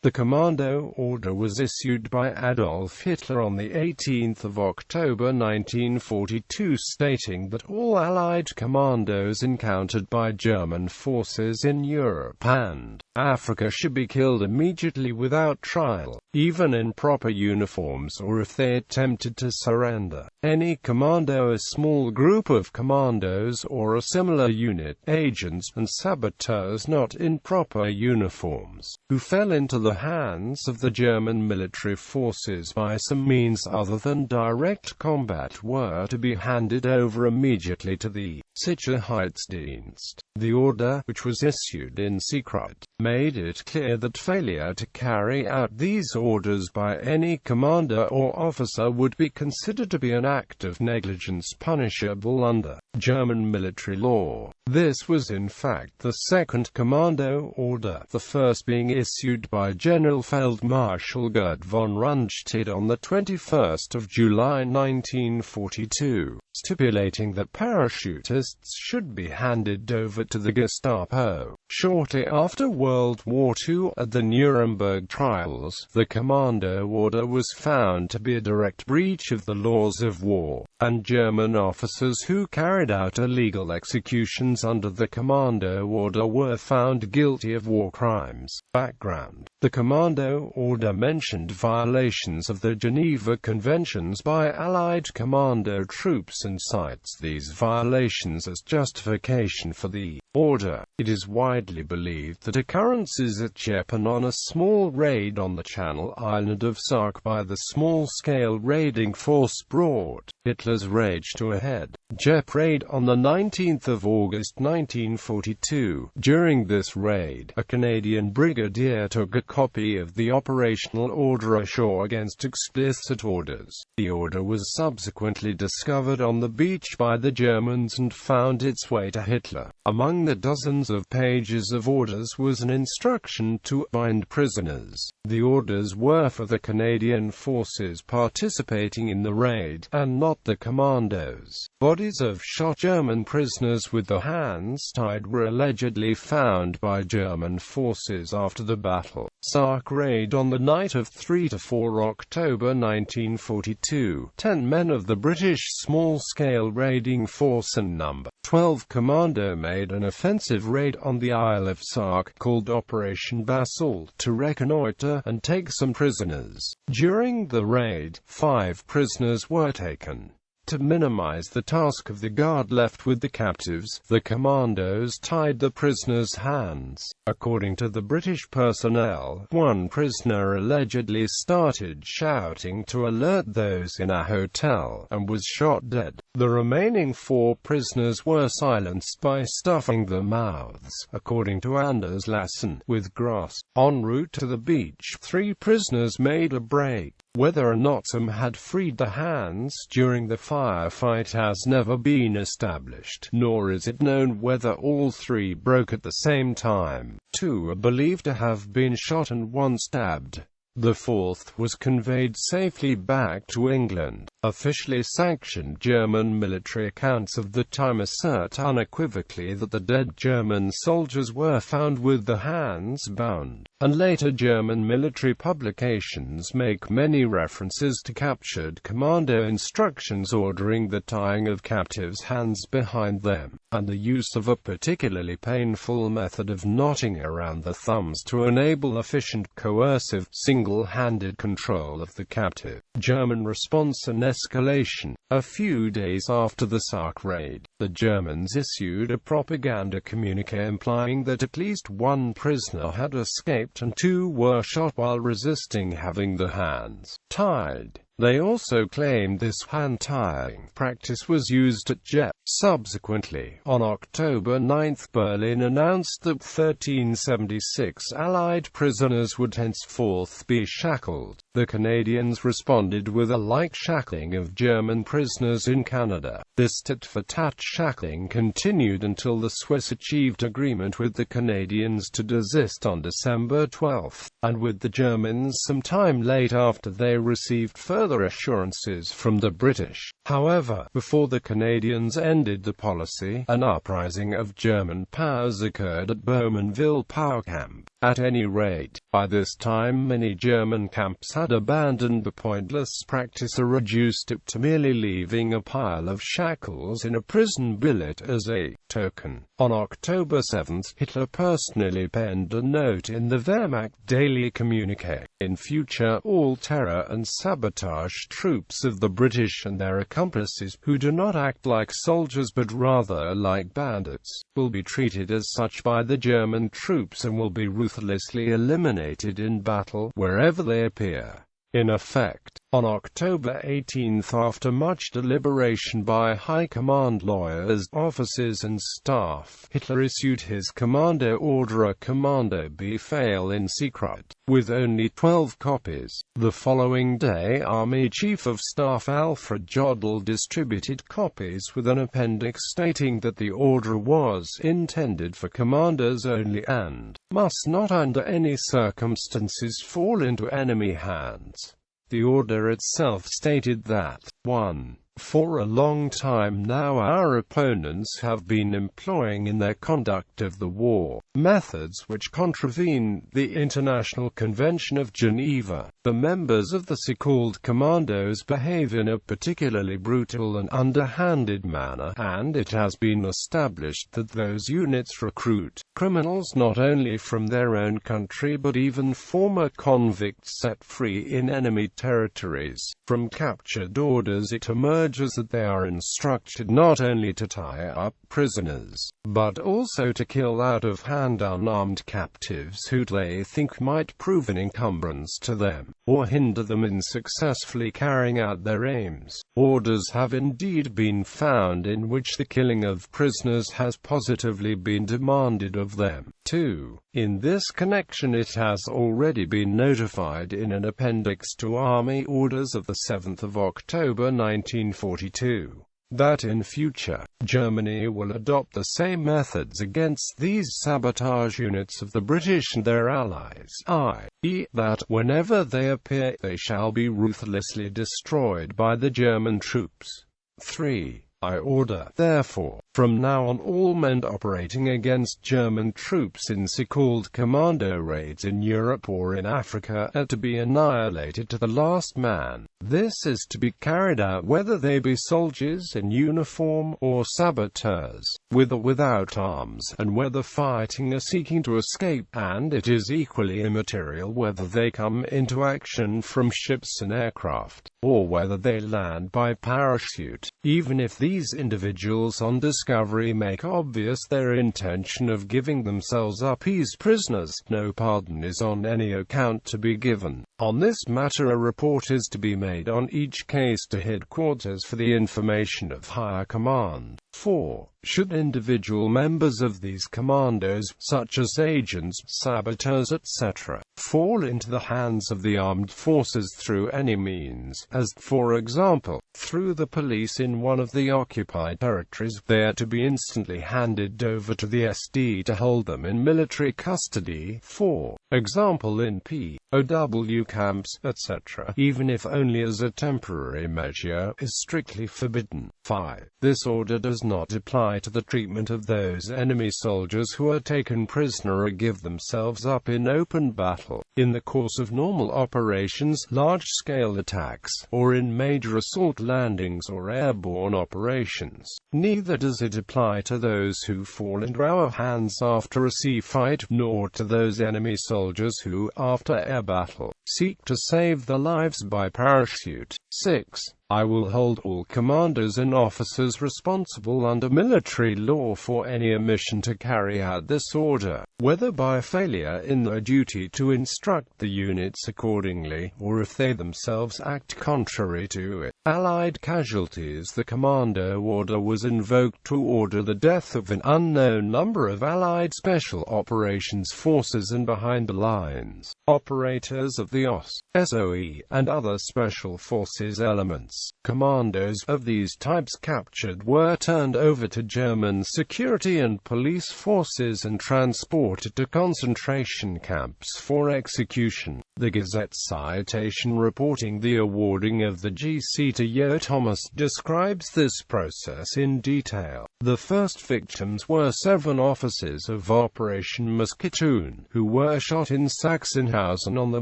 The Commando Order was issued by Adolf Hitler on 18 October 1942, stating that all Allied commandos encountered by German forces in Europe and Africa should be killed immediately without trial, even in proper uniforms or if they attempted to surrender. Any commando, a small group of commandos or a similar unit, agents and saboteurs not in proper uniforms, who fell into the hands of the German military forces by some means other than direct combat, were to be handed over immediately to the Sicherheitsdienst. The order, which was issued in secret, made it clear that failure to carry out these orders by any commander or officer would be considered to be an act of negligence punishable under German military law. This was in fact the second Commando Order, the first being issued by Generalfeldmarschall Gerd von Rundstedt on 21 July 1942, stipulating that parachutists should be handed over to the Gestapo. Shortly after World War II, at the Nuremberg trials, the Commando Order was found to be a direct breach of the laws of war, and German officers who carried out illegal executions under the Commando Order were found guilty of war crimes. Background: the Commando Order mentioned violations of the Geneva Conventions by Allied commando troops and cites these violations as justification for the order. It is widely believed that occurrences at Japan on a small raid on the Channel Island of Sark by the small-scale raiding force brought Hitler's rage to a head. Sark Raid on 19 August 1942. During this raid, a Canadian brigadier took a copy of the operational order ashore against explicit orders. The order was subsequently discovered on the beach by the Germans and found its way to Hitler. Among the dozens of pages of orders was an instruction to bind prisoners. The orders were for the Canadian forces participating in the raid, and not the commandos. Bodies of shot German prisoners with their hands tied were allegedly found by German forces after the battle. Sark Raid on the night of 3 to 4 October 1942. 10 men of the British small-scale raiding force and No. 12 Commando made an offensive raid on the Isle of Sark, called Operation Basalt, to reconnoiter and take some prisoners. During the raid, 5 prisoners were taken. To minimize the task of the guard left with the captives, the commandos tied the prisoners' hands. According to the British personnel, one prisoner allegedly started shouting to alert those in a hotel, and was shot dead. The remaining 4 prisoners were silenced by stuffing their mouths, according to Anders Lassen, with grass. En route to the beach, 3 prisoners made a break. Whether or not some had freed their hands during the firefight has never been established, nor is it known whether all 3 broke at the same time. 2 are believed to have been shot and 1 stabbed. The 4th was conveyed safely back to England. Officially sanctioned German military accounts of the time assert unequivocally that the dead German soldiers were found with their hands bound, and later German military publications make many references to captured commando instructions ordering the tying of captives' hands behind them, and the use of a particularly painful method of knotting around the thumbs to enable efficient, coercive, single-handed control of the captive. German response and escalation. A few days after the Sark Raid, the Germans issued a propaganda communiqué implying that at least 1 prisoner had escaped and 2 were shot while resisting having their hands tied. They also claimed this hand-tying practice was used at Jet. Subsequently, on October 9, Berlin announced that 1376 Allied prisoners would henceforth be shackled. The Canadians responded with a like shackling of German prisoners in Canada. This tit-for-tat shackling continued until the Swiss achieved agreement with the Canadians to desist on December 12, and with the Germans some time late after they received further assurances from the British. However, before the Canadians ended the policy, an uprising of German powers occurred at Bowmanville Power Camp. At any rate, by this time many German camps had abandoned the pointless practice or reduced it to merely leaving a pile of shackles in a prison billet as a token. On October 7, Hitler personally penned a note in the Wehrmacht Daily Communique. In future, all terror and sabotage troops of the British and their accomplices, who do not act like soldiers but rather like bandits, will be treated as such by the German troops and will be ruthlessly eliminated in battle wherever they appear. In effect, on October 18, after much deliberation by high command lawyers, officers and staff, Hitler issued his Commando Order, a Commando Befehl in secret, with only 12 copies. The following day, Army Chief of Staff Alfred Jodl distributed copies with an appendix stating that the order was intended for commanders only and must not under any circumstances fall into enemy hands. The order itself stated that, 1. For a long time now our opponents have been employing in their conduct of the war methods which contravene the International Convention of Geneva. The members of the so-called commandos behave in a particularly brutal and underhanded manner, and it has been established that those units recruit criminals not only from their own country but even former convicts set free in enemy territories. From captured orders it emerges that they are instructed not only to tie up prisoners, but also to kill out-of-hand unarmed captives who they think might prove an encumbrance to them, or hinder them in successfully carrying out their aims. Orders have indeed been found in which the killing of prisoners has positively been demanded of them. 2. In this connection it has already been notified in an appendix to Army Orders of the 7th of October 1942. That in future, Germany will adopt the same methods against these sabotage units of the British and their allies, i.e., that, whenever they appear, they shall be ruthlessly destroyed by the German troops. 3. I order, therefore, from now on all men operating against German troops in so-called commando raids in Europe or in Africa to be annihilated to the last man. This is to be carried out whether they be soldiers in uniform or saboteurs, with or without arms, and whether fighting or seeking to escape, and it is equally immaterial whether they come into action from ships and aircraft, or whether they land by parachute. Even if these individuals on discovery make obvious their intention of giving themselves up as prisoners, no pardon is on any account to be given. On this matter a report is to be made on each case to headquarters for the information of higher command. 4. Should individual members of these commandos, such as agents, saboteurs etc., fall into the hands of the armed forces through any means, as, for example, through the police in one of the occupied territories, they are to be instantly handed over to the SD to hold them in military custody, for example in POW camps, etc., even if only as a temporary measure, is strictly forbidden. 5. This order does not apply to the treatment of those enemy soldiers who are taken prisoner or give themselves up in open battle, in the course of normal operations, large-scale attacks, or in major assault landings or airborne operations. Neither does it apply to those who fall into our hands after a sea fight, nor to those enemy soldiers who, after air battle, seek to save their lives by parachute. 6. I will hold all commanders and officers responsible under military law for any omission to carry out this order, whether by failure in their duty to instruct the units accordingly, or if they themselves act contrary to it. Allied casualties. The Commando Order was invoked to order the death of an unknown number of Allied Special Operations Forces and behind-the-lines operators of the OSS, SOE, and other Special Forces elements. Commandos of these types captured were turned over to German security and police forces and transported to concentration camps for execution. The Gazette citation reporting the awarding of the GC to Yo Thomas describes this process in detail. The first victims were 7 officers of Operation Musketoon, who were shot in Sachsenhausen on the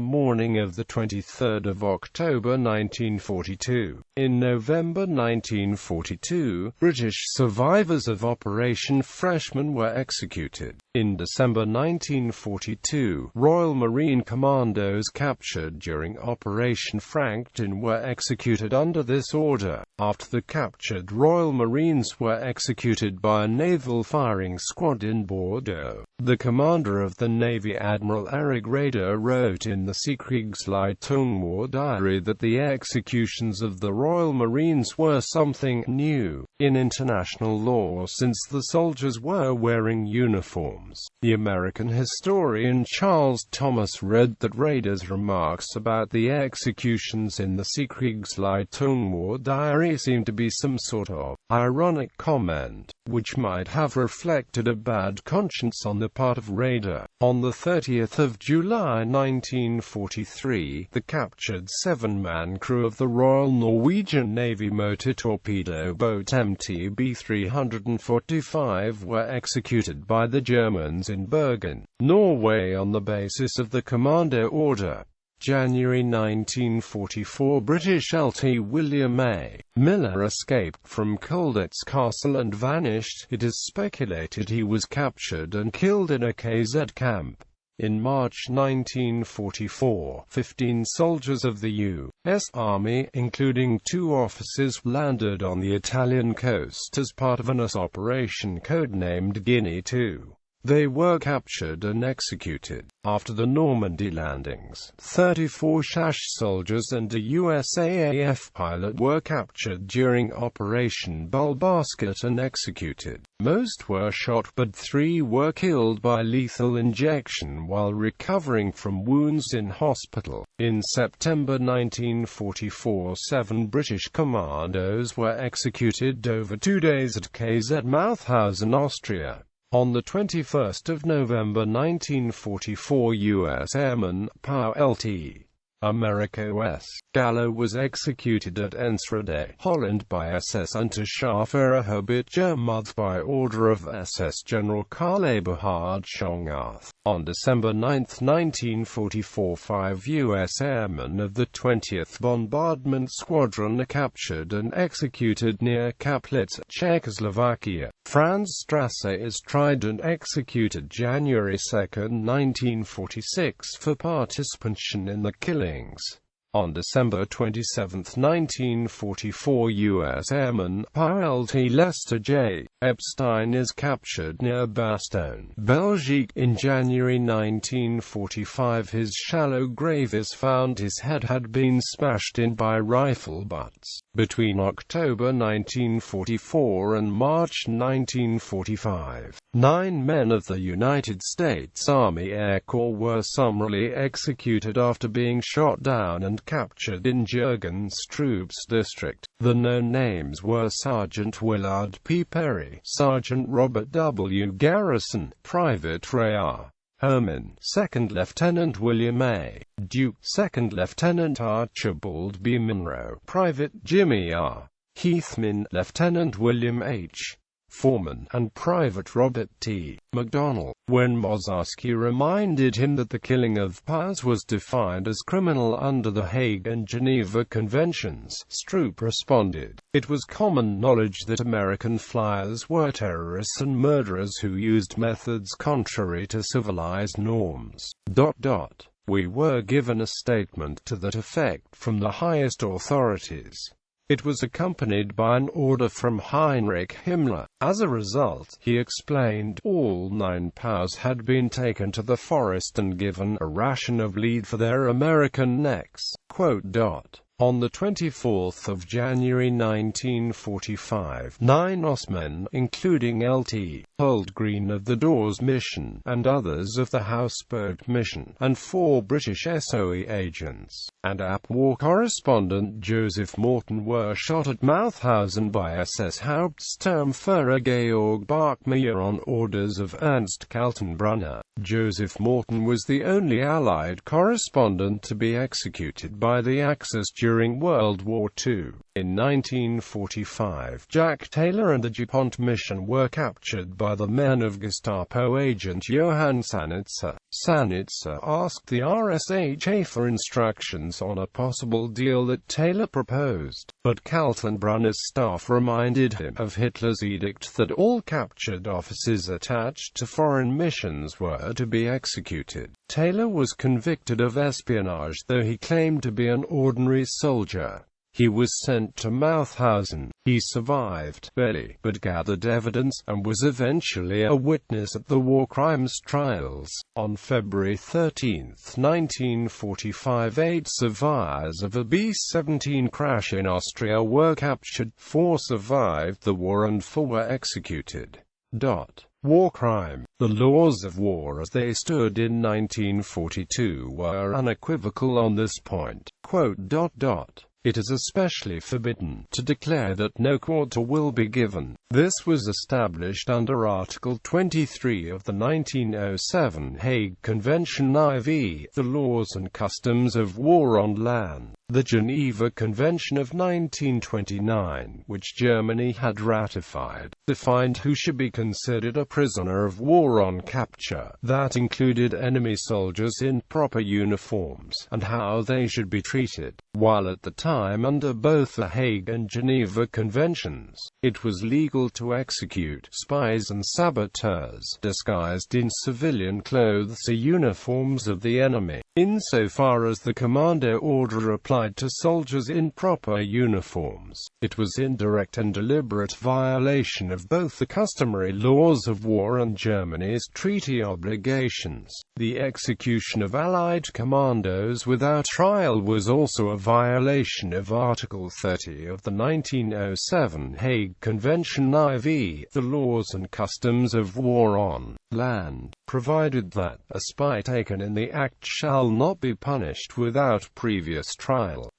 morning of the 23rd of October 1942. In November 1942, British survivors of Operation Freshman were executed. In December 1942, Royal Marine Commandos captured during Operation Franklin were executed under this order. After the captured Royal Marines were executed by a naval firing squad in Bordeaux. The commander of the Navy, Admiral Sark Raid, wrote in the Sicherheitsdienst war diary that the executions of the Royal Marines were something new in international law since the soldiers were wearing uniforms. The American historian Charles Thomas read that Raid's remarks about the executions in the Sicherheitsdienst war diary seemed to be some sort of ironic comment, which might have reflected a bad conscience on the part of Raider. On the 30th of July 1943, the captured 7-man crew of the Royal Norwegian Navy motor torpedo boat MTB 345 were executed by the Germans in Bergen, Norway on the basis of the Commando Order. January 1944, British LT William A. Miller escaped from Colditz Castle and vanished. It is speculated he was captured and killed in a KZ camp. In March 1944, 15 soldiers of the U.S. Army, including 2 officers, landed on the Italian coast as part of an US operation codenamed Guinea 2. They were captured and executed. After the Normandy landings, 34 SAS soldiers and a USAAF pilot were captured during Operation Bullbasket and executed. Most were shot, but 3 were killed by lethal injection while recovering from wounds in hospital. In September 1944, 7 British commandos were executed over 2 days at KZ Mauthausen, Austria. On the 21st of November 1944, U.S. Airman POW LT America OS Gallo was executed at Enschede, Holland by SS Unterscharführer Herbert Germuth by order of SS General Karl Eberhard Schongarth. On December 9, 1944, 5 U.S. airmen of the 20th Bombardment Squadron are captured and executed near Kaplitz, Czechoslovakia. Franz Strasser is tried and executed January 2, 1946 for participation in the killings. On December 27, 1944, U.S. Airman POW LT Lester J. Epstein is captured near Bastogne, Belgique. In January 1945, his shallow grave is found. His head had been smashed in by rifle butts. Between October 1944 and March 1945, 9 men of the United States Army Air Corps were summarily executed after being shot down and captured in Jurgens Troops District. The known names were Sergeant Willard P. Perry, Sergeant Robert W. Garrison, Private Ray R. Herman, 2nd Lieutenant William A. Duke, 2nd Lieutenant Archibald B. Monroe, Private Jimmy R. Heathman, Lieutenant William H. Foreman, and Private Robert T. McDonnell. When Moszarski reminded him that the killing of POWs was defined as criminal under the Hague and Geneva Conventions, Stroop responded, "It was common knowledge that American flyers were terrorists and murderers who used methods contrary to civilized norms. We were given a statement to that effect from the highest authorities. It was accompanied by an order from Heinrich Himmler. As a result," he explained, "all 9 POWs had been taken to the forest and given a ration of lead for their American necks." On the 24th of January 1945, 9 OS men, including LT Holdgreen of the Dawes mission, and others of the Houseboat mission, and 4 British SOE agents, and AP war correspondent Joseph Morton were shot at Mauthausen by SS Hauptsturmführer Georg Bachmeier on orders of Ernst Kaltenbrunner. Joseph Morton was the only Allied correspondent to be executed by the Axis during World War II. In 1945, Jack Taylor and the DuPont mission were captured by the men of Gestapo agent Johann Sanitzer. Sanitzer asked the RSHA for instructions on a possible deal that Taylor proposed, but Kaltenbrunner's staff reminded him of Hitler's edict that all captured officers attached to foreign missions were to be executed. Taylor was convicted of espionage, though he claimed to be an ordinary soldier. He was sent to Mauthausen. He survived, barely, but gathered evidence, and was eventually a witness at the war crimes trials. On February 13, 1945, 8 survivors of a B-17 crash in Austria were captured. 4 survived the war and 4 were executed. War crime. The laws of war as they stood in 1942 were unequivocal on this point. It is especially forbidden to declare that no quarter will be given. This was established under Article 23 of the 1907 Hague Convention IV, the laws and customs of war on land. The Geneva Convention of 1929, which Germany had ratified, defined who should be considered a prisoner of war on capture. That included enemy soldiers in proper uniforms, and how they should be treated. While at the time under both the Hague and Geneva Conventions, it was legal to execute spies and saboteurs disguised in civilian clothes or uniforms of the enemy. Insofar as the Commando Order applied to soldiers in proper uniforms, it was in direct and deliberate violation of both the customary laws of war and Germany's treaty obligations. The execution of Allied commandos without trial was also a violation of Article 30 of the 1907 Hague Convention IV, the laws and customs of war on land, provided that a spy taken in the act shall not be punished without previous trial.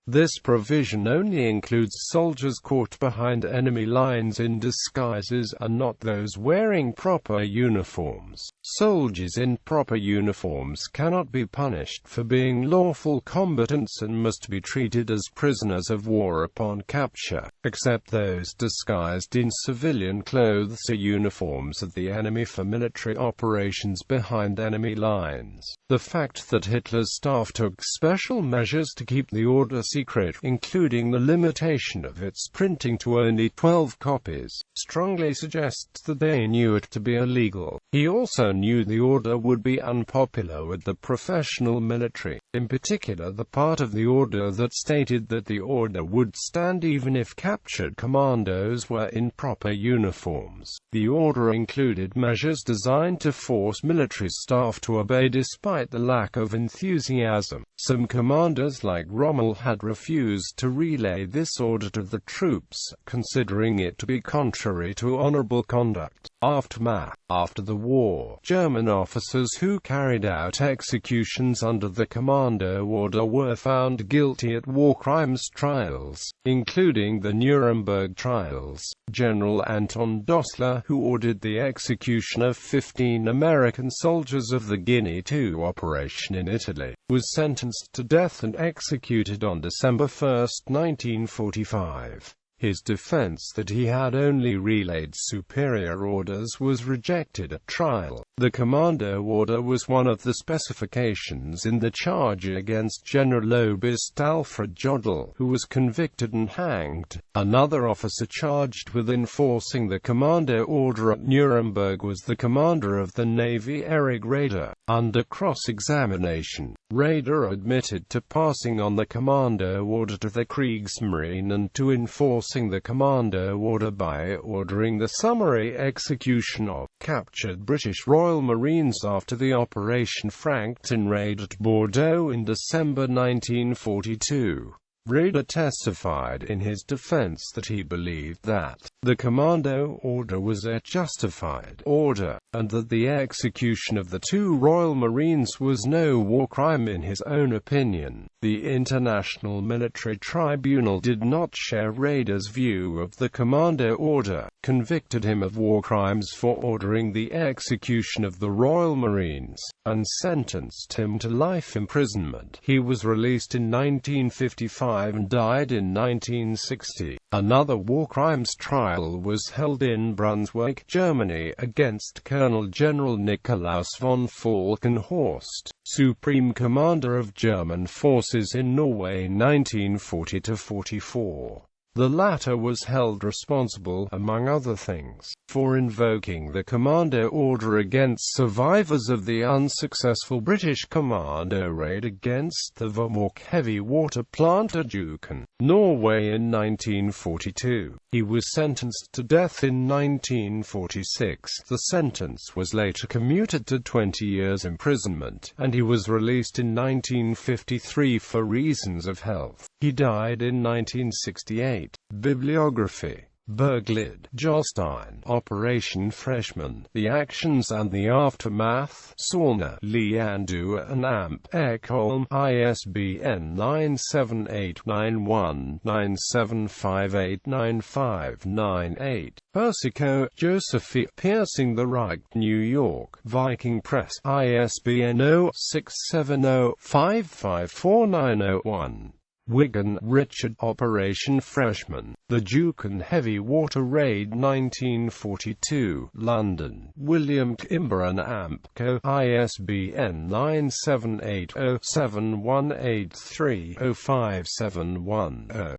This provision only includes soldiers caught behind enemy lines in disguises, and not those wearing proper uniforms. Soldiers in proper uniforms cannot be punished for being lawful combatants and must be treated as prisoners of war upon capture, except those disguised in civilian clothes or uniforms of the enemy for military operations behind enemy lines. The fact that Hitler's staff took special measures to keep the order secret, including the limitation of its printing to only 12 copies, strongly suggests that they knew it to be illegal. He also knew the order would be unpopular with the professional military, in particular the part of the order that stated that the order would stand even if captured commandos were in proper uniforms. The order included measures designed to force military staff to obey despite the lack of enthusiasm. Some commanders like Rommel had refused to relay this order to the troops, considering it to be contrary to honorable conduct. Aftermath. After the war, German officers who carried out executions under the Commando Order were found guilty at war crimes trials, including the Nuremberg trials. General Anton Dossler, who ordered the execution of 15 American soldiers of the Guinea II operation in Italy, was sentenced to death and executed on December 1, 1945. His defense that he had only relayed superior orders was rejected at trial. The Commando Order was one of the specifications in the charge against Generalobist Alfred Jodl, who was convicted and hanged. Another officer charged with enforcing the Commando Order at Nuremberg was the commander of the Navy Erich Raeder. Under cross-examination, Raeder admitted to passing on the Commando Order to the Kriegsmarine and to enforcing the Commando Order by ordering the summary execution of captured British Royal Marines after the Operation Frankton raid at Bordeaux in December 1942. Rader testified in his defense that he believed that the Commando Order was a justified order, and that the execution of the 2 Royal Marines was no war crime in his own opinion. The International Military Tribunal did not share Rader's view of the Commando Order, convicted him of war crimes for ordering the execution of the Royal Marines, and sentenced him to life imprisonment. He was released in 1955 and died in 1960. Another war crimes trial was held in Brunswick, Germany, against Colonel General Nikolaus von Falkenhorst, Supreme Commander of German forces in Norway 1940–44. The latter was held responsible, among other things, for invoking the Commando Order against survivors of the unsuccessful British Commando Raid against the Vemork heavy water plant at Jukan, Norway in 1942. He was sentenced to death in 1946. The sentence was later commuted to 20 years imprisonment, and he was released in 1953 for reasons of health. He died in 1968. Bibliography. Berglid, Jostein. Operation Freshman. The Actions and the Aftermath. Sorna, Leandu and Amp. Ekholm. ISBN 9789197589598. Persico, Josephine. Piercing the Right. New York. Viking Press. ISBN 0-670-55490-1. Wigan, Richard. Operation Freshman. The Jukan Heavy Water Raid 1942. London. William Kimber and Amp Co. ISBN 9780718305710.